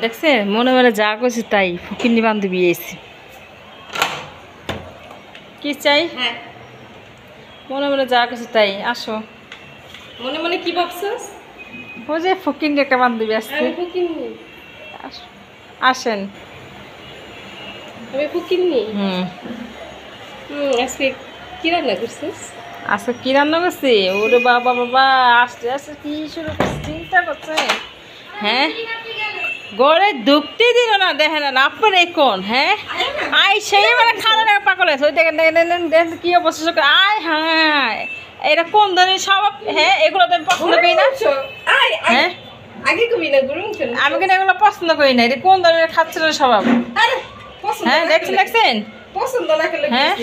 দেখছে মনে মনে যা করছি তাই ফকিন্নি বান্ধবী এসেছি কি চাই মনে মনে যা করছি তাই আসো মনে মনে কি ভাবছস ও যে ফকিন্নি একটা বান্ধবী আসছে আমি ফকিন্নি আসেন আমি ফকিন্নি আজকে কি রান্না করছিস আজকে কি রান্না করছি ওরে বাবা বাবা আসতে আসতে কি শুরু করছে চিন্তা করছে হ্যাঁ গড়ে দুঃখটি দিল না দেখেন না আপনার এখন হ্যাঁ আই সেই মানে খাওয়া পাকল আছে ওই দেখেন দেখেন কি অবস্থা আয় হ্যাঁ এটা কোন ধরনের স্বভাব হ্যাঁ এগুলো তো আমি পছন্দ করি না হ্যাঁ আগে কবি না গরম আমি কিন্তু এগুলো পছন্দ করি না এটা কোন ধরনের খাচ্ছিল স্বভাব হ্যাঁ দেখছেন পছন্দ না করলে হ্যাঁ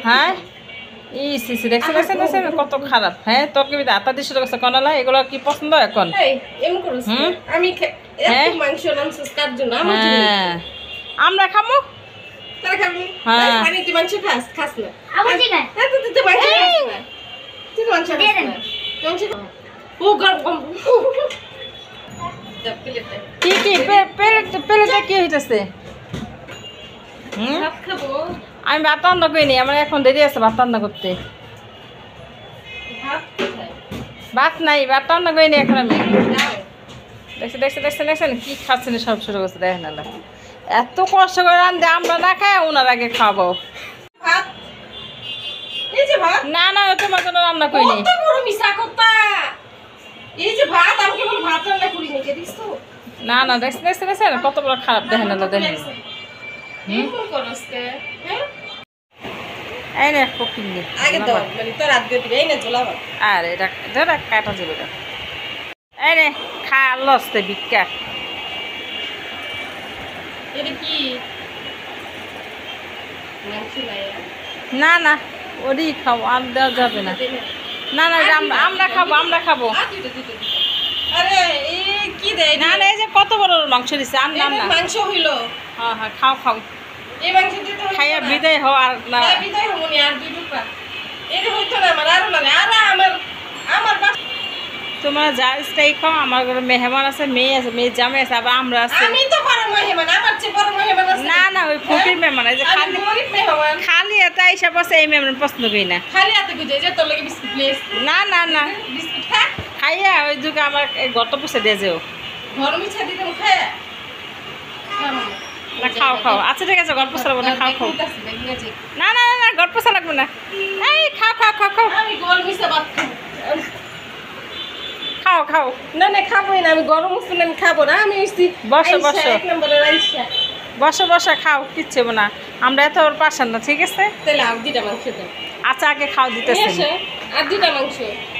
হ্যাঁ দেখছেন কত খারাপ হ্যাঁ তোর কি আতা দিস কনালা এগুলো কি পছন্দ এখন আমি মাংস রান্নার কার জন্য হ্যাঁ আমরা খাবো তারা খাবি হ্যাঁ আমি তুই মাংস খাস না আবার ঠিক আছে হ্যাঁ তুই মাংস খাস না তুই মাংস খাস না মাংস ও গরম কি কি পেলেটা কি হইতেছে ভাত খাবো আমি ভাত রান্না করিনি আমার এখন দেরি আছে ভাত রান্না করতে ভাত নাই ভাত রান্না করিনি এখন আমি দেখছেন কি খাচ্ছেন সব শুরু করছে দেখেন না এত কষ্ট করে রান্ধে আমরা না খাই ওনার আগে খাবো না না তোমার জন্য রান্না করিনি না না দেখছেন কত বড় খারাপ দেখেন না দেখেন এই না ফকিন্নি আর এটা কাটা যাবে এই রে খা লসতে ভিক্ষা না না ওরই খাবো আর দেওয়া যাবে না না না আমরা খাবো না না এই যে কত বড় মাংস দিচ্ছে আর নাম না মাংস হইলো হ্যাঁ হ্যাঁ খাও এই মাংস দিতে খাইয়া বিদায় হও আর না বিদায় হবো নি আর দুই টুকরা এটা হইতো না আমার আরো লাগে আর আমার তোমরা যা স্টাই খাও আমার ঘরে মেহমান আছে মেয়ে আছে মেয়ে জামাই আছে আবার আমরা আছি আমি তো বড় মেহমান আমার চেয়ে বড় মেহমান আছে না না ওই ফকির মেহমান এই যে খালি গরিব মেহমান খালি এটা এসে বসে এই মেহমান পছন্দ করি না খালি হাতে গুজে যে তোর লাগে বিস্কুট প্লেস না না না বিস্কুট খা খাইয়া ওই যুগে আমার গত পুষে দিয়ে যেও গরম ইচ্ছা দিতে খায় না খাও আচ্ছা ঠিক আছে গল্প চালাবো না খাও না না না গল্প চালাবো না এই খাও আমি গরম মিশে ভাত খাও না খাবোই না আমি গরম মুসলিম আমি খাবো না আমি বসো এক নম্বরের আইসা বসো খাও কিচ্ছু না আমরা এত ওর পাশান না ঠিক আছে তাহলে আর দুইটা মাংস দাও আচ্ছা আগে খাও দিতেছি আর দুইটা মাংস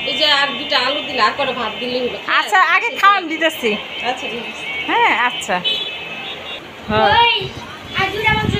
এই যে আর দুইটা আলু দিলে আর করে ভাত দিলেই হলো আচ্ছা আগে খাও আমি দিতেছি আচ্ছা ঠিক আছে হ্যাঁ আচ্ছা ওই আর দুটা মাংস